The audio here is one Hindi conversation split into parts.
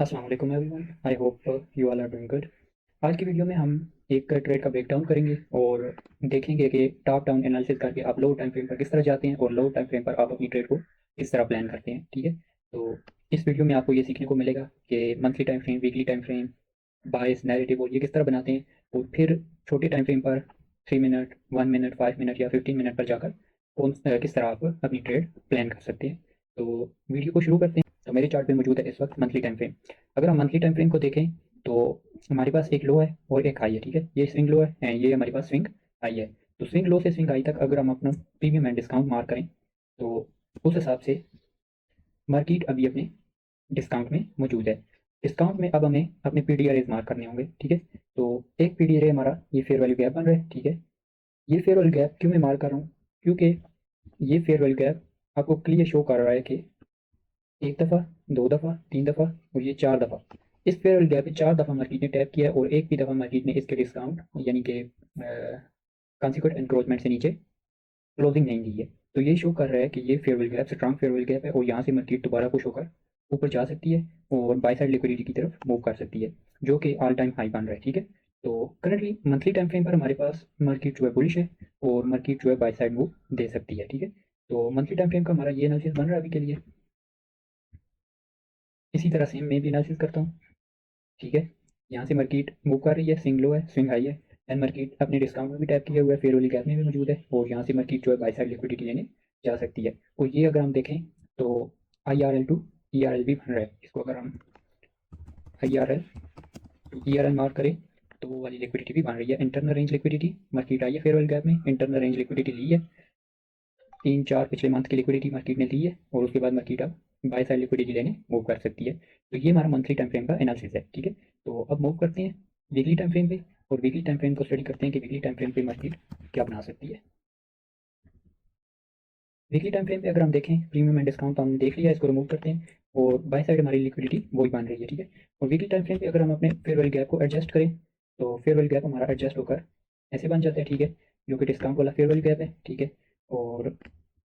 अस्सलाम वालेकुम everyone, I hope you all are doing good. आज की वीडियो में हम एक ट्रेड का ब्रेकडाउन करेंगे और देखेंगे कि टॉप डाउन एनालिसिस करके आप लो टाइम फ्रेम पर किस तरह जाते हैं और लो टाइम फ्रेम पर आप अपनी ट्रेड को किस तरह प्लान करते हैं। ठीक है, तो इस वीडियो में आपको ये सीखने को मिलेगा कि monthly time frame, weekly time frame, bias narrative और ये किस तरह बनाते हैं, और फिर छोटे टाइम फ्रेम पर 3 मिनट, 1 मिनट, 5 मिनट या 15 मिनट पर जाकर किस तरह आप अपनी ट्रेड प्लान कर सकते हैं। तो वीडियो को शुरू करते हैं। तो मेरे चार्ट पे मौजूद है इस वक्त मंथली टाइम फ्रेम। अगर हम मंथली टाइम फ्रेम को देखें तो हमारे पास एक लो है और एक हाई है। ठीक है, ये स्विंग लो है एंड ये हमारे पास स्विंग हाई है। तो स्विंग लो से स्विंग हाई तक अगर हम अपना प्रीमियम एंड डिस्काउंट मार्क करें तो उस हिसाब से मार्केट अभी अपने डिस्काउंट में मौजूद है। डिस्काउंट में अब हमें अपने पी डी आर मार्क करने होंगे। ठीक है, तो एक पी डी आर हमारा ये फेयर वैल्यू गैप बन रहा है। ठीक है, ये फेयर वैल्यू गैप क्यों मैं मार्क कर रहा हूँ, क्योंकि ये फेयर वैल्यू गैप आपको क्लियर शो कर रहा है कि एक दफ़ा, दो दफ़ा, तीन दफ़ा और ये चार दफ़ा इस फेयर वैल्यू गैप पे चार दफ़ा मार्केट ने टैप किया है और एक भी दफ़ा मार्केट ने इसके डिस्काउंट यानी कि कॉन्सिक्वेंट एनक्रोचमेंट से नीचे क्लोजिंग नहीं दी है। तो ये शो कर रहा है कि ये fair value gap strong fair value gap है और यहाँ से मार्केट दोबारा पुश होकर ऊपर जा सकती है और बाय साइड लिक्विडिटी की तरफ मूव कर सकती है, जो कि ऑल टाइम हाई बन रहा है। ठीक है, तो करंटली मंथली टाइम फ्रेम पर हमारे पास मार्केट जो है बुलिश है और मार्केट जो है बाय साइड मूव दे सकती है। ठीक है, तो मंथली टाइम फ्रेम का हमारा ये एनालिसिस बन रहा है अभी के लिए। इसी तरह से मैं भी एनालिसिस करता हूँ। ठीक है, यहाँ से मार्केट मूव कर रही है, स्विंग लो है, स्विंग हाई है एंड मार्केट अपने डिस्काउंट में भी टैप किया हुआ है, फेयर वैल्यू गैप में भी मौजूद है और यहाँ से मार्केट जो है बाय साइड लिक्विडिटी लेने जा सकती है। और ये अगर हम देखें तो I R L two E R L भी बन रहा है। इसको अगर हम I R L two E R L mark करें तो वो वाली लिक्विडिटी भी बन रही है। Internal range liquidity market I है फेयर वैल्यू गैप में, इंटरनल रेंज लिक्विडिटी ली है, 3-4 पिछले मंथ की लिक्विडिटी मार्केट ने ली है और उसके बाद मार्केट अब बाय साइड लिक्विडिटी लेने मूव कर सकती है। तो ये हमारा मंथली टाइम फ्रेम का एनालिसिस है। ठीक है, तो अब मूव करते हैं वीकली टाइम फ्रेम पे और वीकली टाइम फ्रेम को स्टडी करते हैं कि वीकली टाइम फ्रेम पे मार्केट क्या बना सकती है। वीकली टाइम फ्रेम पे अगर हम देखें प्रीमियम एंड डिस्काउंट तो हमने देख लिया, इसको रिमूव करते हैं और बाय साइड हमारी लिक्विडिटी वही बन रही है। ठीक है, और वीकली टाइम फ्रेम पे अगर हम अपने फेयर वैल्यू गैप को एडजस्ट करें तो फेयर वैल्यू गैप हमारा एडजस्ट होकर ऐसे बन जाता है। ठीक है, जो कि डिस्काउंट वाला फेयर वैल्यू गैप है। ठीक है, और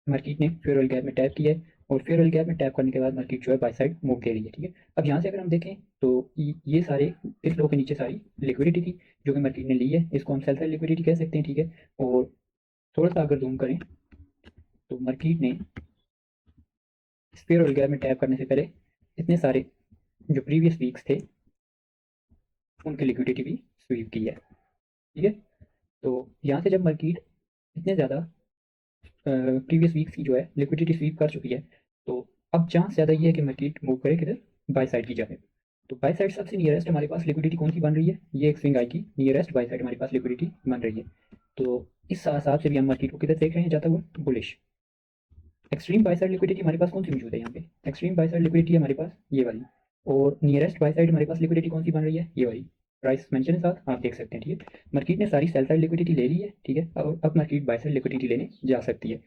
मार्केट ने फेयर वैल्यू गैप में टैप किया है और फेयर वैल्यू गैप में टैप करने के बाद मार्केट जो है बाय साइड मूव दे रही है। ठीक है, अब यहाँ से अगर हम देखें तो ये सारे इस लो के नीचे सारी लिक्विडिटी थी जो कि मार्केट ने ली है, इसको हम सेल साइड लिक्विडिटी कह सकते हैं। ठीक है, और थोड़ा सा अगर जूम करें तो मार्केट ने इस फेयर वैल्यू गैप में टैप करने से पहले इतने सारे जो प्रीवियस वीक्स थे उनकी लिक्विडिटी भी स्वीप की है। ठीक है, तो यहाँ से जब मार्केट इतने ज़्यादा प्रीवियस वीक्स की जो है लिक्विडिटी स्वीप कर चुकी है तो अब चांस ज़्यादा ये है कि मार्केट मूव करे किधर, बाय साइड की जाए। तो बाय साइड सबसे नियरेस्ट हमारे पास लिक्विडिटी कौन सी बन रही है, ये एक स्विंग आई की नियरेस्ट बाय साइड हमारे पास लिक्विडिटी बन रही है। तो इस हिसाब से भी हम मार्केट को किधर देख रहे हैं जाता हुआ, bullish. Extreme bye side liquidity हमारे पास कौन सी मौजूद है यहाँ पे, एक्सट्रीम बाय साइड लिक्विडिटी हमारे पास ये वाली और नियरेस्ट बाय साइड हमारे पास लिक्विडिटी कौन सी बन रही है, ये वाली। प्राइस मेंशन के साथ आप देख सकते हैं। ठीक है, मार्केट ने सारी सेल साइड लिक्विडिटी ले ली है। ठीक है, और अब मार्केट बाय साइड लिक्विडिटी लेने जा सकती है।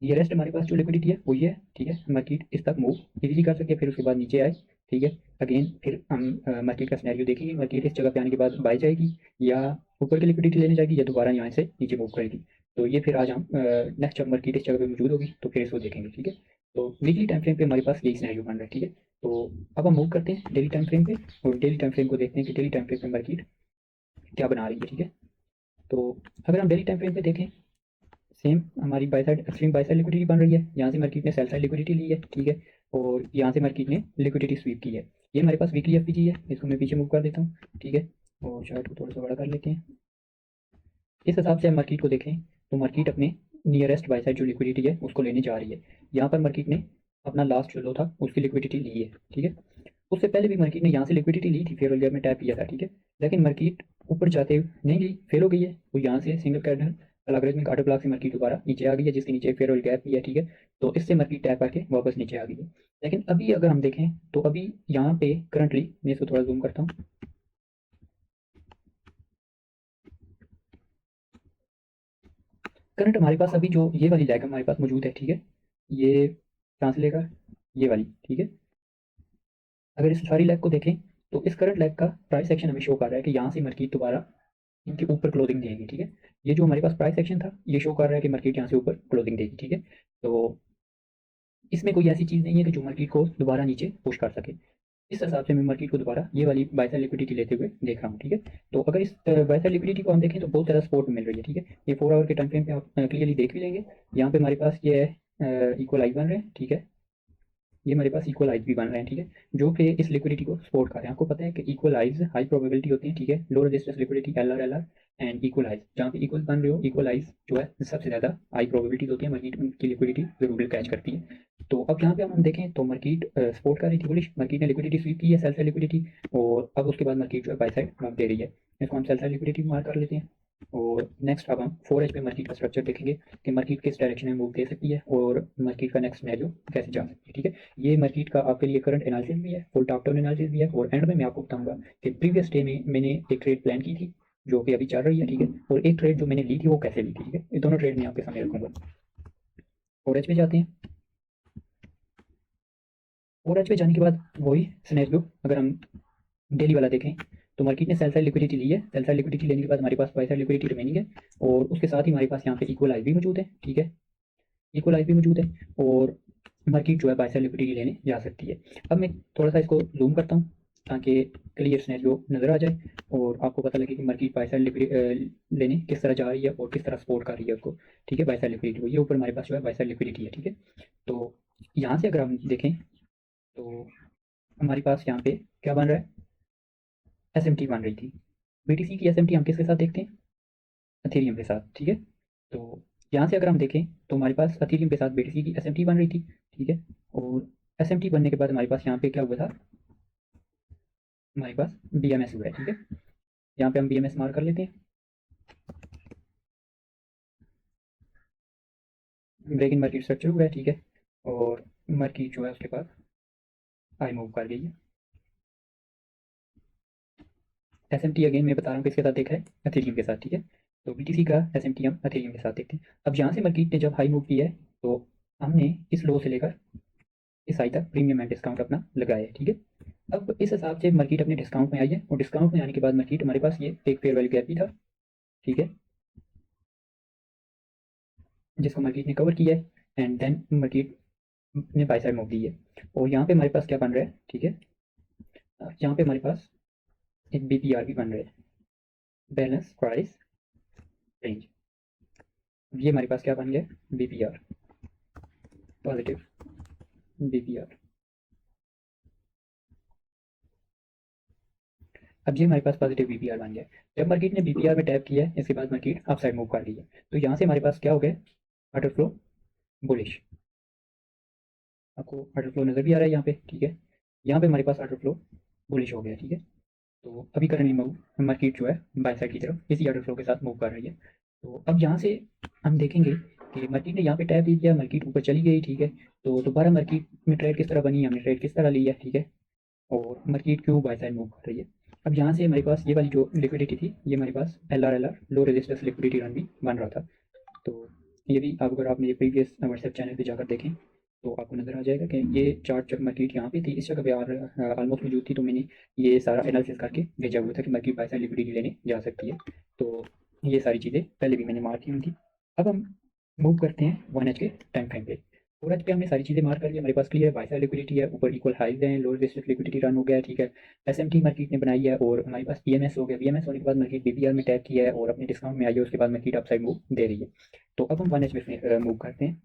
नियरेस्ट हमारे पास जो लिक्विडिटी है वो ये है। ठीक है, मार्केट इस तक मूव इजीली कर सकती है, फिर उसके बाद नीचे आए। ठीक है, अगेन फिर हम मार्केट का सिनेरियो देखेंगे, मार्केट इस जगह पे आने के बाद बाय जाएगी या ऊपर की लिक्विडिटी लेने जाएगी या दोबारा यहाँ से नीचे मूव करेगी। तो ये फिर आज हम नेक्स्ट जब मार्केट इस जगह पे मौजूद होगी तो फिर इसको देखेंगे। ठीक है, तो वीकली टाइम फ्रेम पे हमारे पास यही सिनेरियो बन रहा है। ठीक है, तो अब हम मूव करते हैं डेली टाइम फ्रेम पे और डेली टाइम फ्रेम को देखते हैं कि डेली टाइम फ्रेम पे मार्केट क्या बना रही है। ठीक है, तो अगर हम डेली टाइम फ्रेम पे देखें सेम हमारी by side extreme bye side liquidity बन रही है, यहाँ से मार्केट ने सेल साइड लिक्विडिटी ली है। ठीक है, और यहाँ से मार्केट ने लिक्विडिटी स्वीप की है। ये हमारे पास वीकली एफपीजी है, इसको मैं पीछे मूव कर देता हूँ। ठीक है, और चार्ट को थोड़ा सा बड़ा कर लेते हैं। इस हिसाब से हम मार्केट को देखें तो मार्केट अपने नियरेस्ट बाय साइड जो लिक्विडिटी है उसको लेने जा रही है। यहाँ पर मार्केट ने अपना लास्ट जो लो था उसकी लिक्विडिटी ली है। ठीक है, उससे पहले भी मार्केट ने यहाँ से लिक्विडिटी ली थी, फेयर वैल्यू गैप में टैप किया था। ठीक है, लेकिन मार्केट ऊपर जाते नहीं गई, फेल हो गई है। वो यहाँ से single candle logarithmic order block से मार्केट दोबारा नीचे आ गई है, जिसके नीचे फेयर वैल्यू गैप भी है। ठीक है, तो इससे मार्केट टैप करके वापस नीचे आ गई है। लेकिन अभी अगर हम देखें तो अभी यहाँ पे करंटली मैं इसको थोड़ा जूम करता हूँ, करंट हमारे पास अभी जो ये वाली लैग हमारे पास मौजूद है। ठीक है, ये कहाँ से लेगा, ये वाली। ठीक है, अगर इस सारी लैग को देखें तो इस करंट लैग का प्राइस एक्शन हमें शो कर रहा है कि यहाँ से मार्केट दोबारा इनके ऊपर क्लोजिंग देगी। ठीक है, ये जो हमारे पास प्राइस एक्शन था ये शो कर रहा है कि मार्केट यहाँ से ऊपर क्लोजिंग देगी। ठीक है, तो इसमें कोई ऐसी चीज़ नहीं है कि जो मार्केट को दोबारा नीचे पुश कर सके। इस हिसाब से मैं मार्केट को दोबारा ये वाली बाय साइड लिक्विडिटी लेते हुए देख रहा हूँ, ठीक है। तो अगर इस बाय साइड लिक्विडिटी को हम देखें तो बहुत ज़्यादा सपोर्ट मिल रही है, ठीक है। ये 4 आवर के टाइम फ्रेम पे आप क्लियरली देख भी लेंगे। यहाँ पे हमारे पास ये इक्वलाइज बन रहे हैं, ठीक है। ये हमारे पास इक्वलाइज भी बन रहे हैं, ठीक है, जो कि इस लिक्विडिटी को सपोर्ट कर रहे हैं। आपको पता है कि इक्वलाइज हाई प्रोबेबिलिटी होती है, ठीक है, low resistance liquidity L R and equalize, जहाँ पे इक्वल बन रहे हो, इक्वलाइज जो है सबसे ज़्यादा हाई प्रोबेबिलिटीज होती है, मार्केट की लिक्विडिटी जरूर कैच करती है। तो अब यहाँ पे हम देखें तो मार्केट सपोर्ट कर रही थी बुलिश, मार्केट ने लिक्विडिटी स्वीप की है, सेल साइड लिक्विडिटी, और अब उसके बाद मार्केट जो है बाय साइड मूव दे रही है। इसको हम सेल साइड लिक्विडिटी मार्क कर लेते हैं। और नेक्स्ट अब हम 4H पे मार्केट का स्ट्रक्चर देखेंगे कि मार्केट किस डायरेक्शन में मूव दे सकती है और मार्केट का नेक्स्ट सिनेरियो कैसे जा सकती है, ठीक है। ये मार्केट का आपके लिए करंट एनालिसिस भी है, फुल टॉप डाउन एनालिसिस भी है, और एंड में मैं आपको बताऊंगा कि प्रीवियस डे में मैंने एक ट्रेड प्लान की थी जो कि अभी चल रही है, ठीक है, और एक ट्रेड जो मैंने ली थी वो कैसे ली थी, ठीक है। ये दोनों ट्रेड मैं आपके सामने रखूंगा। 4H पे जाते हैं। 4H पे जाने के बाद वही सिनेरियो अगर हम डेली वाला देखें तो मार्केट ने सेल साइड लिक्विडिटी ली है। सेल साइड लिक्विडिटी लेने के बाद हमारे पास बाय साइड लिक्विडिटी रिमेनिंग है, और उसके साथ ही हमारे पास यहाँ पे इक्वलाइज भी मौजूद है, ठीक है, इक्वलाइज भी मौजूद है, और मार्केट जो है बाय साइड लिक्विडिटी लेने जा सकती है। अब मैं थोड़ा सा इसको जूम करता हूँ ताकि क्लियर सिनेरियो नज़र आ जाए और आपको पता लगे कि मार्केट बाय साइड लिक्विडिटी लेने किस तरह जा रही है और किस तरह सपोर्ट कर रही है उसको, ठीक है, बाय साइड लिक्विडिटी को। ये ऊपर हमारे पास जो है बाय साइड लिक्विडिटी है, ठीक है। तो यहाँ से अगर हम देखें तो हमारे पास यहाँ पे क्या बन रहा है, एस बन रही थी। BTC की एस हम किसके साथ देखते हैं, अथेरियम के साथ, ठीक है। तो यहाँ से अगर हम देखें तो हमारे पास अथेरियम के साथ BTC की एस बन रही थी, ठीक है। और एस बनने के बाद हमारे पास यहाँ पे क्या हुआ था, हमारे पास BMS हुआ है, ठीक है। यहाँ पे हम BMS मार्क कर लेते हैं। ब्रेक इन मार्केट स्ट्रक्चर हुआ है, ठीक है, और मार्केट जो है उसके बाद हाई मूव कर गई है। अगेन मैं बता रहा हूँ किसके साथ देखा है, अथेरियम के साथ, ठीक है। तो BTC का एस हम अथेरियम के साथ देखते हैं। अब यहाँ से मार्केट ने जब हाई मूव किया है तो हमने इस लो से लेकर इस आई तक प्रीमियम एंड डिस्काउंट अपना लगाया है, ठीक है। अब इस हिसाब से मार्केट अपने डिस्काउंट में आई है, और डिस्काउंट में आने के बाद मार्केट हमारे पास ये एक फेयर वैल्यू गैप भी था, ठीक है, जिसको मार्केट ने कवर किया है, एंड देन मार्केट ने बाय साइड मूव दी है। और यहाँ पे हमारे पास क्या बन रहा है, ठीक है, यहाँ पे हमारे पास एक BPR भी बन रहा है, बैलेंस प्राइस रेंज। ये हमारे पास क्या बन गया, BPR, पॉजिटिव BPR। अब ये हमारे पास पॉजिटिव BPR बन गया। जब मार्केट ने BPR में टैप किया है इसके बाद मार्केट अप साइड मूव कर रही है, तो यहाँ से हमारे पास क्या हो गया, ऑर्डर फ्लो बुलिश। आपको ऑर्डर फ्लो नज़र भी आ रहा है यहाँ पे, ठीक है। यहाँ पे हमारे पास ऑर्डर फ्लो बुलिश हो गया, ठीक है। तो अभी करंटली मूव मार्केट जो है बाय साइड की तरफ इसी ऑर्डर फ्लो के साथ मूव कर रही है। तो अब यहाँ से हम देखेंगे कि मार्केट ने यहाँ पे टैप ही किया, मार्केट ऊपर चली गई, ठीक है। तो दोबारा मार्केट में ट्रेड किस तरह बनी, हमने ट्रेड किस तरह ली है, ठीक है, और मार्केट क्यों बाय साइड मूव कर रही है। अब यहाँ से हमारे पास ये वाली जो लिक्विडिटी थी ये हमारे पास LR लो रेजिस्टेंस लिक्विडिटी रन भी बन रहा था। तो ये भी अगर आप मेरे प्रीवियस व्हाट्सएप चैनल पे जाकर देखें तो आपको नज़र आ जाएगा कि ये चार्ट जब मार्केट यहाँ पे थी इस जगह पे ऑलमोस्ट मौजूद थी, तो मैंने ये सारा एनालिसिस करके भेजा हुआ था कि मार्केट बाय साइड लिक्विडिटी लेने जा सकती है। तो ये सारी चीज़ें पहले भी मैंने मार्क की हुई थी। अब हम मूव करते हैं 1H के टाइम फ्रेम पे। 4H पे हमने सारी चीज़ें मार्क कर ली, हमारे पास क्लियर बाय साइड लिक्विडिटी है, ऊपर इक्वल हाइज है, लो रेजिस्टेंस लिक्विडिटी रन हो गया है, ठीक है। SMT मार्केट ने बनाई है, और हमारे पास EMS हो गया। BMS होने के बाद मार्केट BPR में टैप किया है और अपने डिस्काउंट में आई है, उसके बाद मार्केट अपसाइड मूव दे रही है। तो अब हम 1H में मूव करते हैं।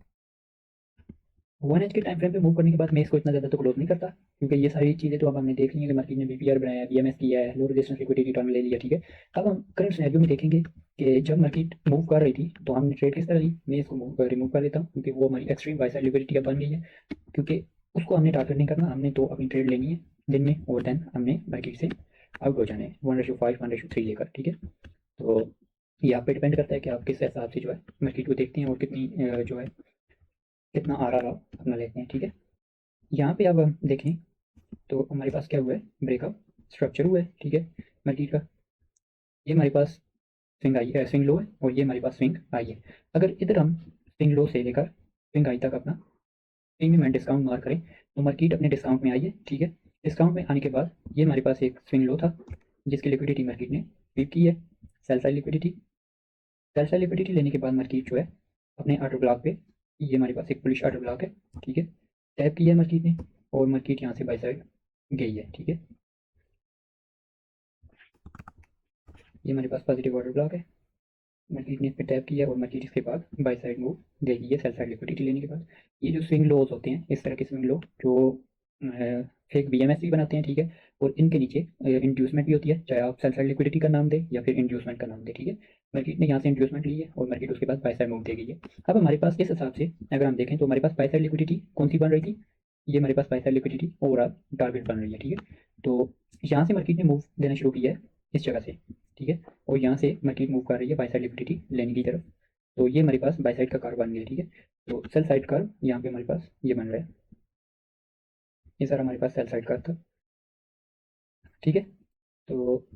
1H के टाइम फ्रेम पे मूव करने के बाद मैं इसको इतना ज़्यादा तो क्लोज नहीं करता, क्योंकि ये सारी चीज़ें तो अब हमने देख ली है कि मार्केट ने BPR बनाया, BMS किया है, लो रेजिस्टेंस लिक्विडिटी टर्न ले लिया, ठीक है। अब हम करंट सिनेरियो में देखेंगे कि जब मार्केट मूव कर रही थी तो हमने ट्रेड किस तरह ली। मैं इसको रिमूव कर देता हूँ क्योंकि वो हमारी एक्सट्रीम बाय साइड लिक्विडिटी अब बन गई है, क्योंकि उसको हमने टारगेट नहीं करना, हमने तो अपनी ट्रेड लेनी है दिन में, और देन हमने मार्केट से आउट हो जाना है 1:5 1:3 लेकर, ठीक है। तो ये आप पे डिपेंड करता है कि आप किस हिसाब से जो है मार्केट को देखते हैं और कितनी जो है कितना RR आप अपना लेते हैं, ठीक है। यहाँ पे अब हम देखें तो हमारे पास क्या हुआ है, ब्रेकअप स्ट्रक्चर हुआ है, ठीक है, मार्केट का। ये हमारे पास स्विंग आई है, स्विंग लो है, और ये हमारे पास स्विंग आई है। अगर इधर हम स्विंग लो से लेकर स्विंग आई तक अपना प्रीमियम एंड डिस्काउंट मार्क करें तो मार्केट अपने डिस्काउंट में आई है, ठीक है। डिस्काउंट में आने के बाद ये हमारे पास एक स्विंग लो था जिसकी लिक्विडिटी मार्केट ने स्वीप की है, sell side liquidity. Sell side liquidity लेने के बाद मार्केट जो है अपने ऑर्डर ब्लॉक पे, ये हमारे पास एक बुलिश ऑर्डर ब्लॉक है, ठीक है, टैप किया है मार्केट ने, और मार्केट यहाँ से बाय साइड गई है, ठीक है। ये हमारे पास पॉजिटिव ऑर्डर ब्लॉक है, मार्केट ने इस पे टैप किया और मार्केट इसके बाद बाय साइड मूव देगी है सेल साइड लिक्विडिटी लेने के बाद। ये जो स्विंग लोज होते हैं, इस तरह के स्विंग लो जो फेक बीएमएस भी बनाते हैं, ठीक है। और इनके नीचे इंड्यूसमेंट भी होती है, चाहे आप सेल साइड लिक्विडिटी का नाम दें या फिर इंड्यूसमेंट का नाम दें, ठीक है। मार्केट ने यहाँ से इंड्यूसमेंट ली है और मार्केट उसके बाद बाय साइड मूव देगी है। अब हमारे पास इस हिसाब से अगर हम देखें तो हमारे पास बाय साइड लिक्विडिटी कौन सी बन रही थी, ये हमारे पास buy side liquidity overall target बन रही है, ठीक है। तो यहाँ से मार्केट ने मूव देना शुरू किया है इस जगह से, ठीक है। और यहाँ से मार्केट मूव कर रही है बाय साइड लिक्विडिटी लेने की तरफ। तो ये हमारे पास बाय साइड का कर्व बन गया, ठीक है। तो सेल साइड कर्व यहाँ पे हमारे पास ये बन रहा है, ये सारा हमारे पास सेल साइड कर्व था, ठीक है। तो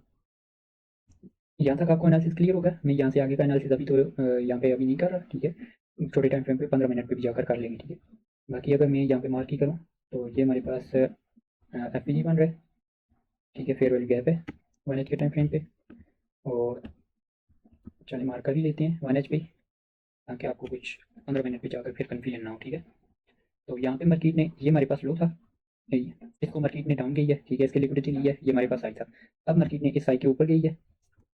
यहाँ तक आपको एनालिसिस क्लियर होगा। मैं यहाँ से आगे का एनालिसिस अभी तो यहाँ पे अभी नहीं कर रहा, ठीक है। छोटे टाइम फ्रेम पे 15 मिनट पे भी जाकर कर लेंगे, ठीक है। बाकी अगर मैं यहाँ पे मार्क ही करूँ तो ये हमारे पास एफ बन रहा है, ठीक है। फेयरवेल गैप है 1 एच के टाइम फ्रेम पे, और चलिए मार्क कर ही लेते हैं 1 एच पे, ताकि आपको कुछ 15 मिनट पे जाकर फिर कन्फ्यूजन ना हो, ठीक है। तो यहाँ पे मार्केट ने ये हमारे पास लो था, यही है। इसको मार्केट ने डाउन गई है, ठीक है। इसकी लिक्विडिटी ली है, ये हमारे पास आई था। अब मार्केट ने इस आई के ऊपर गई है,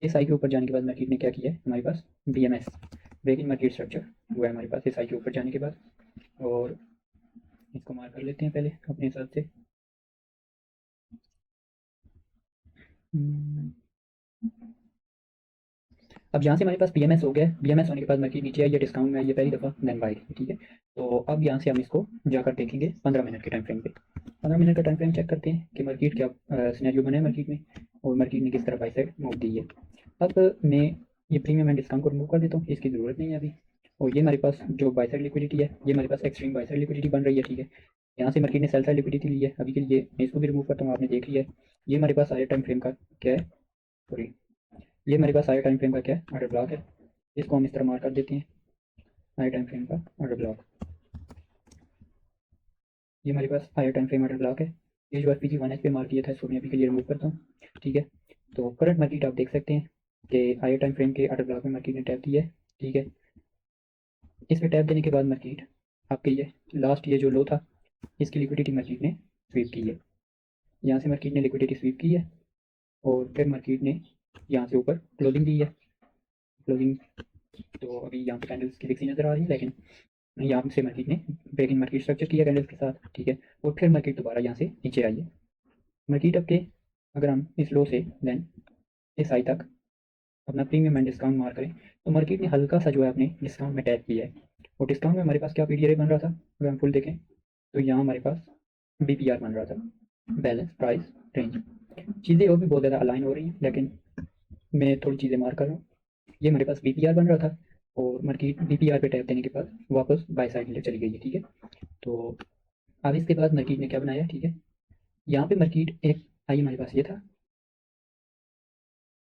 इस आई के ऊपर जाने के बाद मार्केट ने क्या किया है, हमारे पास BMS break in market structure हुआ है हमारे पास इस आई के ऊपर जाने के बाद। और इसको मार्क कर लेते हैं पहले अपने हिसाब से। हम्म, अब यहाँ से हमारे पास बीएमएस हो गया है, बीएमएस होने के बाद मार्केट नीचे आई है, डिस्काउंट में आई है पहली दफ़ा, देन बाई, ठीक है। तो अब यहाँ से हम इसको जाकर देखेंगे 15 मिनट के टाइम फ्रेम पे। 15 मिनट का टाइम फ्रेम चेक करते हैं कि मार्केट क्या सिनेरियो बना है मार्केट में, और मार्केट ने किस तरह बाई साइड मूव दी है। अब मैं ये प्रीमियम एंड डिस्काउंट को रिमूव कर देता हूँ, इसकी ज़रूरत नहीं है अभी। और ये हमारे पास जो बाई साइड लिक्विडिटी है, ये हमारे पास एक्सट्रीम बाई साइड लिक्विडिटी बन रही है, ठीक है। यहाँ से मार्केट ने सेल साइड लिक्विडिटी ली है अभी के लिए, मैं इसको भी रिमूव करता हूँ, आपने देख लिया है। ये हमारे पास हायर टाइम फ्रेम का क्या है, सॉरी, ये हमारे पास हायर टाइम फ्रेम का क्या है, ऑर्डर ब्लॉक है। इसको हम इस तरह मार्क कर देते हैं, हायर टाइम फ्रेम का ऑर्डर ब्लॉक। ये हमारे पास higher time frame order block है। ये जो एफ 1 एच पे मार्क किया था, इसको मैं अभी के लिए रिमूव करता हूँ, ठीक है। तो करंट मार्केट आप देख सकते हैं कि हायर टाइम फ्रेम के ऑर्डर ब्लॉक में मार्केट ने टैप दिया है, ठीक है। इस पे टैप देने के बाद मार्केट आपके ये लास्ट ये जो लो था, इसकी लिक्विडिटी मार्केट ने स्वीप की है। यहाँ से मार्केट ने लिक्विडिटी स्वीप की है, और फिर मार्केट ने यहाँ से ऊपर क्लोजिंग दी है। क्लोजिंग तो अभी यहाँ पे कैंडल्स की फिक्सी नज़र आ रही है, लेकिन यहाँ से मार्केट ने ब्रेक इन मार्केट स्ट्रक्चर किया कैंडल्स के साथ, ठीक है। और फिर मार्केट दोबारा यहाँ से नीचे आई है। मार्केट अब के अगर हम इस लो से देन इस आई तक अपना प्रीमियम एंड डिस्काउंट मार करें, तो मार्केट ने हल्का सा जो है अपने डिस्काउंट में टैप किया है। और डिस्काउंट में हमारे पास क्या पीडीआर बन रहा था, अगर हम फुल देखें तो यहाँ हमारे पास बीपीआर बन रहा था, बैलेंस प्राइस रेंज। चीज़ें और भी बहुत ज़्यादा अलाइन हो रही हैं, लेकिन मैं थोड़ी चीज़ें मार कर रहा हूँ। ये हमारे पास बीपीआर बन रहा था, और मार्केट बीपीआर पे टैप देने के बाद वापस बाय साइड में चली गई है, ठीक है। तो अब इसके बाद मार्केट ने क्या बनाया, ठीक है। यहाँ पे मार्केट एक आई हमारे पास ये था,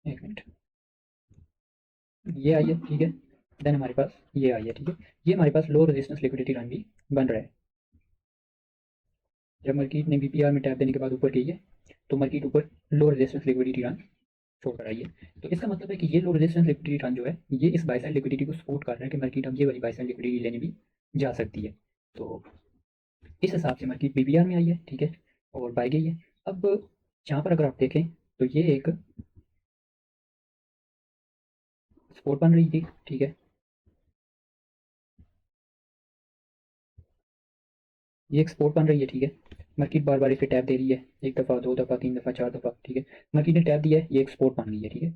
एक मिनट, ये आई है, ठीक है। देन हमारे पास ये आई है, ठीक है। ये हमारे पास लो रेजिस्टेंस लिक्विडिटी रन भी बन रहा है। जब मार्केट ने बीपीआर में टैप देने के बाद ऊपर गई है, तो मार्केट ऊपर लो रेजिस्टेंस लिक्विडिटी रन छोड़ कर आई है। तो इसका मतलब है कि ये लो रेजिस्टेंस लिक्विडिटी रन जो है, ये इस बाय साइड लिक्विडिटी को सपोर्ट कर रहा है कि मार्केट अब ये वाली बाय साइड लिक्विडिटी लेने भी जा सकती है। तो इस हिसाब से मार्केट बीपीआर में आई है, ठीक है, और बाय गई है। अब यहाँ पर अगर आप देखें तो ये एक सपोर्ट बन रही थी, ठीक है। ये एक सपोर्ट बन रही है, ठीक है। मार्केट बार बार इस पे टैप दे रही है, एक दफ़ा, दो दफ़ा, तीन दफ़ा, चार दफ़ा, ठीक है। मार्केट ने टैप दिया है, ये एक सपोर्ट बन गई है, ठीक है।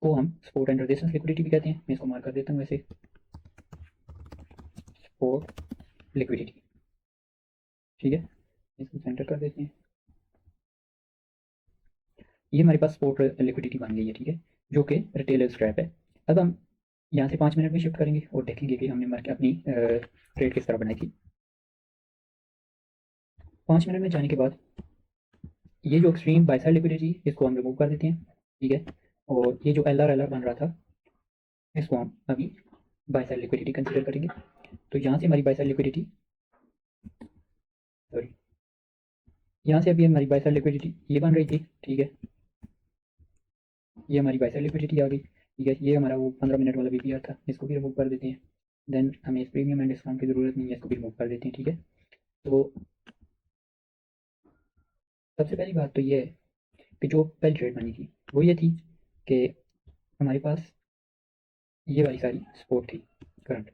को हम सपोर्ट एंड रेजिस्टेंस लिक्विडिटी भी कहते हैं। मैं इसको मार्क कर देता हूँ वैसे, सपोर्ट लिक्विडिटी, ठीक है। इसको सेंटर कर देते हैं। ये हमारे पास सपोर्ट लिक्विडिटी बन गई है, ठीक है, जो कि रिटेलर स्क्रैप है। अब हम यहाँ से 5 मिनट में शिफ्ट करेंगे और देखेंगे कि हमने मार्केट अपनी ट्रेड किस तरह बनाई थी। 5 मिनट में जाने के बाद ये जो एक्सट्रीम बाय साइड लिक्विडिटी, इसको हम रिमूव कर देते हैं, ठीक है। और ये जो एल आर बन रहा था, इसको हम अभी बाय साइड लिक्विडिटी कंसीडर करेंगे। तो यहाँ से हमारी बाय साइड लिक्विडिटी, सॉरी, यहाँ से अभी हमारी बाय साइड लिक्विडिटी ये बन रही थी, ठीक है। ये हमारी बाय साइड लिक्विडिटी आ गई, ठीक है। ये हमारा वो 15 मिनट वाला बीपीआर था, इसको भी रिमूव कर देते हैं। देन हमें इस प्रीमियम एंड डिस्काउंट की ज़रूरत नहीं है, इसको भी रिमूव कर देते हैं, ठीक है। तो सबसे पहली बात तो ये है कि जो पहली ट्रेड बनी थी वो ये थी कि हमारे पास ये वाली सारी सपोर्ट थी करंट,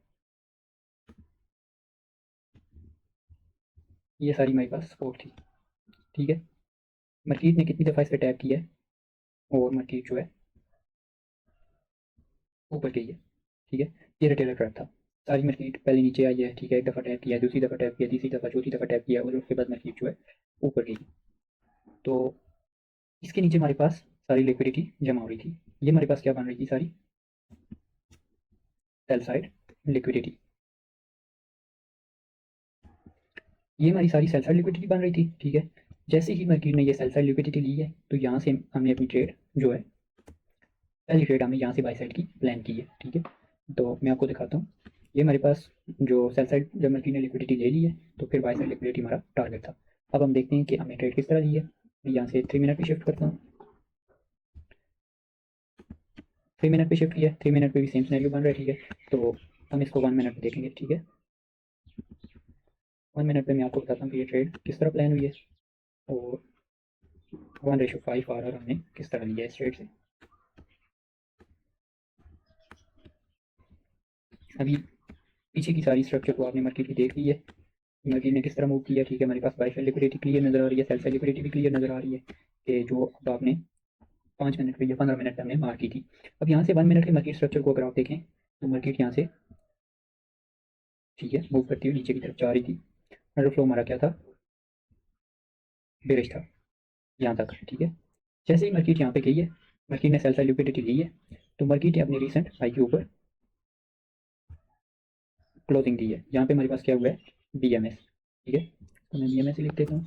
ये सारी हमारे पास सपोर्ट थी, ठीक है। मार्केट ने कितनी दफ़ा इस पर टैप किया है और मार्केट जो है ऊपर गई है, ठीक है। ये रिटेलर ट्रैप था, सारी मार्केट पहले नीचे आई है, ठीक है, एक दफ़ा टैप किया, दूसरी दफ़ा टैप किया, तीसरी दफ़ा, चौथी दफ़ा टैप किया और उसके बाद मार्केट जो है ऊपर गई। तो इसके नीचे हमारे पास सारी लिक्विडिटी जमा हो रही थी। ये हमारे पास क्या बन रही थी, सारी सेल साइड लिक्विडिटी, ये हमारी सारी सेल साइड लिक्विडिटी बन रही थी, ठीक है। जैसे ही मार्केट ने ये सेल साइड लिक्विडिटी ली है तो यहाँ से हमने अपनी ट्रेड जो है, पहली ट्रेड हमने यहाँ से बाई साइड की प्लान की है, ठीक है। तो मैं आपको दिखाता हूँ, ये हमारे पास जो सेल साइड जब मार्केट ने लिक्विडिटी ले ली है तो फिर बाई साइड लिक्विडिटी हमारा टारगेट था। अब हम देखते हैं कि हमने ट्रेड किस तरह ली है। मैं यहाँ से 3 मिनट पे शिफ्ट करता हूँ, 3 मिनट पे शिफ्ट किया, 3 मिनट पे भी सेम सिनेरियो बन रहा है, ठीक है। तो हम इसको 1 मिनट पे देखेंगे, ठीक है। 1 मिनट पे मैं आपको बताता हूँ कि ये ट्रेड किस तरह प्लान हुई है और 1:5 आर हमने किस तरह लिया है इस ट्रेड से। अभी पीछे की सारी स्ट्रक्चर को आपने मार्केट की देख ली है, मार्केट ने किस तरह मूव किया, ठीक है। हमारे पास बाई साइड लिक्विडिटी क्लियर नज़र आ रही है, सेल साइड लिक्विडिटी भी क्लियर नज़र आ रही है कि जो अब आपने 5 मिनट पे या 15 मिनट पे हमने मार की थी। अब यहाँ से 1 मिनट के मार्केट स्ट्रक्चर को अगर आप देखें तो मार्केट यहाँ से, ठीक है, मूव करती हुई नीचे की तरफ जा रही थी। अंडर फ्लो हमारा क्या था, बेरिश था यहाँ तक, ठीक है। जैसे ही मार्केट यहाँ पे गई है, मार्केट ने सेल साइड लिक्विडिटी ली है, तो मार्केट ने अपनी रिसेंट हाई के ऊपर क्लोजिंग दी है। यहाँ पे हमारे पास क्या हुआ है, BMS, ठीक है। तो मैं BMS लिख देता हूँ,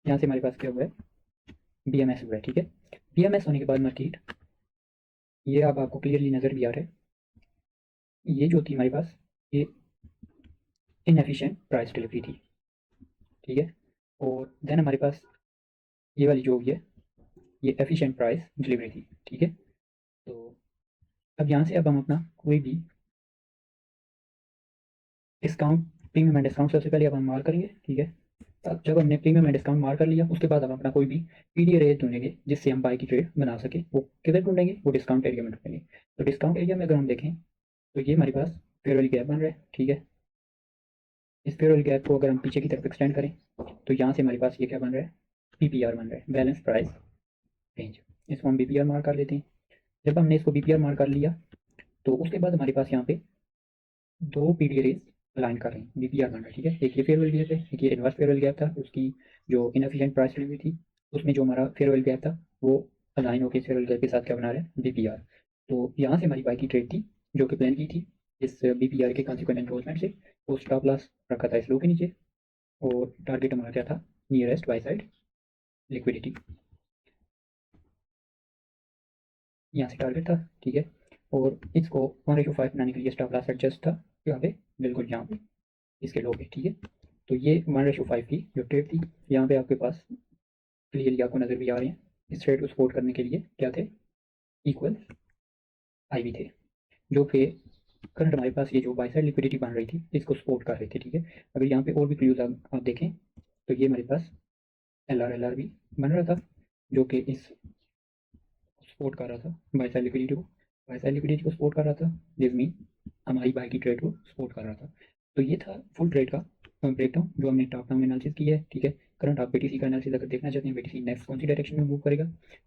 यहाँ से हमारे पास क्या हुआ है, BMS हुआ है, ठीक है। BMS होने के बाद मार्केट, ये अब आपको क्लियरली नज़र भी आ रहा है, ये जो थी हमारे पास, ये इनएफिशिएंट प्राइस डिलीवरी थी, ठीक है। और देन हमारे पास ये वाली जो हुई है, ये एफिशिएंट प्राइस डिलीवरी थी, ठीक है। तो अब यहाँ से अब हम अपना कोई भी डिस्काउंट, प्रीमियम एंड डिस्काउंट सबसे पहले अब हम मार करेंगे, ठीक है। अब जब हमने प्रीमियम एंड डिस्काउंट मार कर लिया, उसके बाद हम अपना कोई भी पीडी रेट ढूंढेंगे जिससे हम बाई की ट्रेड बना सके। वो किधर ढूंढेंगे, वो डिस्काउंट एरिया में ढूंढेंगे। तो डिस्काउंट एरिया में अगर हम देखें तो ये हमारे पास फेयर वैल्यू गैप बन रहा है, ठीक है। इस फेयर वैल्यू गैप को अगर हम पीछे की तरफ एक्सटेंड करें तो यहाँ से हमारे पास ये क्या बन रहा है, BPR बन रहा है, बैलेंस प्राइस रेंज। इसको हम BPR मार कर लेते हैं। जब हमने इसको BPR मार कर लिया तो उसके बाद हमारे पास यहाँ पे दो पीडी रेज अलाइन कर रहे हैं, BPR बन रहा है, ठीक है। एक ये फेयरवेल गैप है, एक ये इन्वर्स फेयरवेल गैप था, उसकी जो इनएफिशिएंट प्राइस डिलीवरी थी उसमें जो हमारा फेयरवेल गैप था वो अलाइन होकर फेयरवेल गैप के साथ क्या बना रहा है, BPR। तो यहाँ से हमारी बाई की ट्रेड थी जो कि प्लान की थी इस BPR के कॉन्सिक्वेंट एनक्रोचमेंट से। वो स्टॉप लॉस रखा था इस लो के नीचे और टारगेट हमारा क्या था, नियरेस्ट बाई साइड लिक्विडिटी, यहाँ से टारगेट था, ठीक है। और इसको 1:5 बनाने के लिए स्टॉप लॉस एडजस्ट था यहाँ पे, बिल्कुल यहाँ पे इसके लो पे, ठीक है। तो ये 1:5 की जो ट्रेड थी, यहाँ पे आपके पास क्लियरली आपको नज़र भी आ रहे हैं, इस ट्रेड को सपोर्ट करने के लिए क्या थे, इक्वल IV थे, जो कि करंट हमारे पास ये जो बाई साइड लिक्विडिटी बन रही थी इसको सपोर्ट कर रहे थे, ठीक है। अगर यहाँ पे और भी क्लूज आप देखें तो ये हमारे पास LR भी बन रहा था जो कि इस सपोर्ट कर रहा था बाई साइड लिक्विडिटी को, बाई साइड लिक्विडिटी को सपोर्ट कर रहा था, दिस मीन हमारी बाई की ट्रेड को सपोर्ट कर रहा था। तो ये था फुल ट्रेड का ब्रेकडाउन जो हमने टॉप डाउन एनालिसिस की है, ठीक है। करंट आप BTC का एनालिसिस अगर देखना चाहते हैं, BTC नेक्स्ट कौन सी डायरेक्शन में मूव करेगा,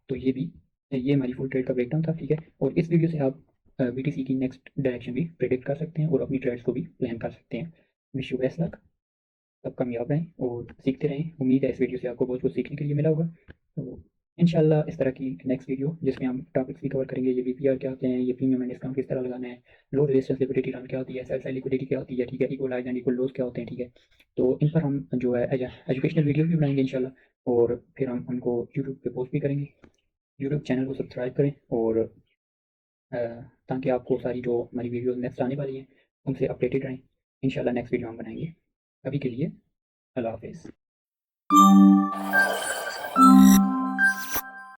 तो ये हमारी फुल ट्रेड का ब्रेकडाउन था, ठीक है। और इस वीडियो से आप BTC की नेक्स्ट डायरेक्शन भी प्रेडिक्ट कर सकते हैं और अपनी ट्रेड्स को भी प्लान कर सकते हैं। विश यू बेस्ट लक, सब कामयाब रहें और सीखते रहें। उम्मीद है इस वीडियो से आपको बहुत कुछ सीखने के लिए मिला होगा। तो इंशाल्लाह इस तरह की नेक्स्ट वीडियो जिसमें हम टॉपिक्स भी कवर करेंगे, ये BPR क्या होते हैं, ये प्रीमियम एंड डिस्काउंट किस तरह लगाना है, लो रेजिस्टेंस लिक्विडिटी रन क्या होती है, सेल साइड लिक्विडिटी क्या होती है, ठीक है, इक्वल हाइज एंड इक्वल लोज क्या होते हैं, ठीक है। तो इन पर हम जो है एजुकेशनल वीडियो भी बनाएंगे इंशाल्लाह और फिर हम उनको यूट्यूब पे पोस्ट भी करेंगे। यूट्यूब चैनल को सब्सक्राइब करें और ताकि आपको सारी जो हमारी वीडियोज़ नेक्स्ट आने वाली हैं उनसे अपडेटेड रहें। इंशाल्लाह नेक्स्ट वीडियो हम बनाएंगे। अभी के लिए अल्लाह हाफिज़।